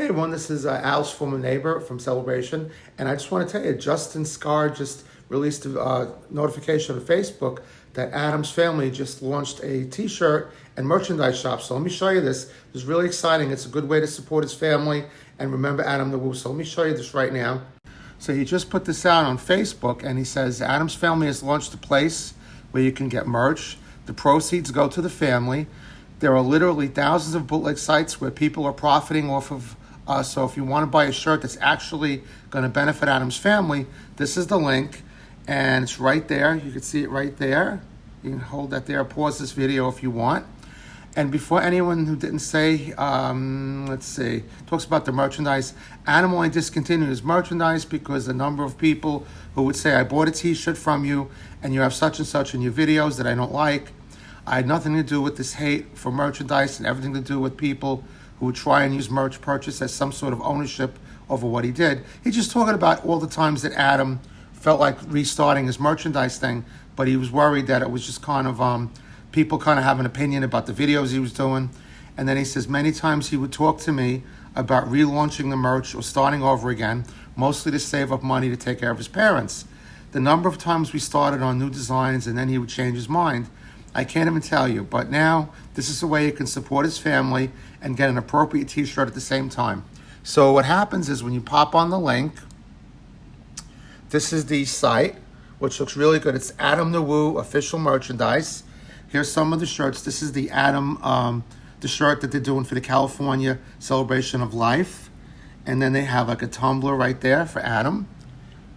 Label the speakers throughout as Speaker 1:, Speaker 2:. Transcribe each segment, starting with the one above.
Speaker 1: Hey everyone, this is Al's former neighbor from Celebration, and I just want to tell you, Justin Scar just released a notification on Facebook that Adam's family just launched a t-shirt and merchandise shop. So let me show you this. It's really exciting. It's a good way to support his family and remember Adam the Woo. So let me show you this right now. So he just put this out on Facebook, and he says, Adam's family has launched a place where you can get merch. The proceeds go to the family. There are literally thousands of bootleg sites where people are profiting off of so if you want to buy a shirt that's actually going to benefit Adam's family, this is the link, and it's right there. You can see it right there. You can hold that there, pause this video if you want. And before anyone who didn't say, let's see, talks about the merchandise, Adam only discontinued his merchandise because the number of people who would say, I bought a t-shirt from you and you have such and such in your videos that I don't like. I had nothing to do with this hate for merchandise and everything to do with people who would try and use merch purchase as some sort of ownership over what he did. He's just talking about all the times that Adam felt like restarting his merchandise thing, but he was worried that it was just kind of people kind of have an opinion about the videos he was doing. And then he says many times he would talk to me about relaunching the merch or starting over again, mostly to save up money to take care of his parents. The number of times we started on new designs and then he would change his mind, I can't even tell you, but now this is a way he can support his family and get an appropriate t-shirt at the same time. So what happens is when you pop on the link, this is the site, which looks really good. It's Adam the Woo official merchandise. Here's some of the shirts. This is the Adam, the shirt that they're doing for the California Celebration of Life. And then they have like a tumbler right there for Adam.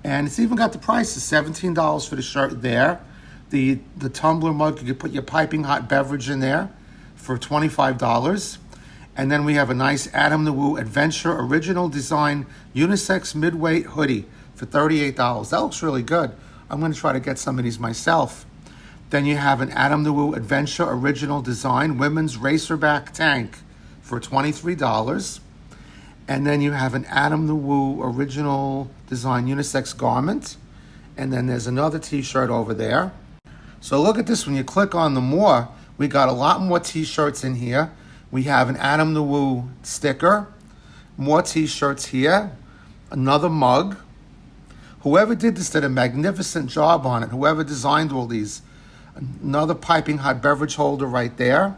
Speaker 1: And it's even got the prices, $17 for the shirt there. The tumbler mug, you can put your piping hot beverage in there for $25. And then we have a nice Adam the Woo Adventure Original Design Unisex Midweight Hoodie for $38. That looks really good. I'm going to try to get some of these myself. Then you have an Adam the Woo Adventure Original Design Women's Racerback Tank for $23. And then you have an Adam the Woo Original Design Unisex Garment. And then there's another t-shirt over there. So look at this, when you click on the more, we got a lot more t-shirts in here. We have an Adam the Woo sticker, more t-shirts here, another mug. Whoever did this did a magnificent job on it. Whoever designed all these. Another piping hot beverage holder right there.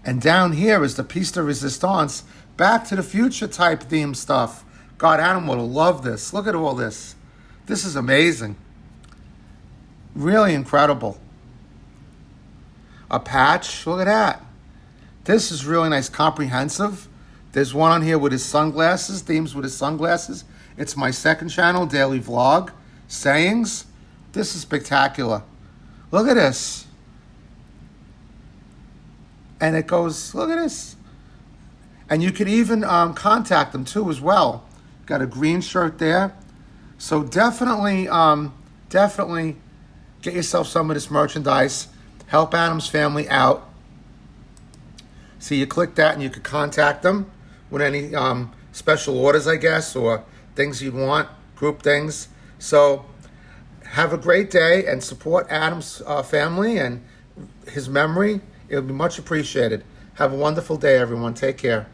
Speaker 1: And down here is the piece de resistance, Back to the Future type theme stuff. God, Adam would have loved this. Look at all this. This is amazing. Really incredible. A patch, look at that. This is really nice, comprehensive. There's one on here with his sunglasses, themes with his sunglasses. It's my second channel, daily vlog, sayings. This is spectacular. Look at this. And it goes, look at this. And you could even contact them too as well. Got a green shirt there. So definitely get yourself some of this merchandise. Help Adam's family out. So you click that and you can contact them with any special orders, I guess, or things you want, group things. So have a great day and support Adam's family and his memory. It'll be much appreciated. Have a wonderful day, everyone. Take care.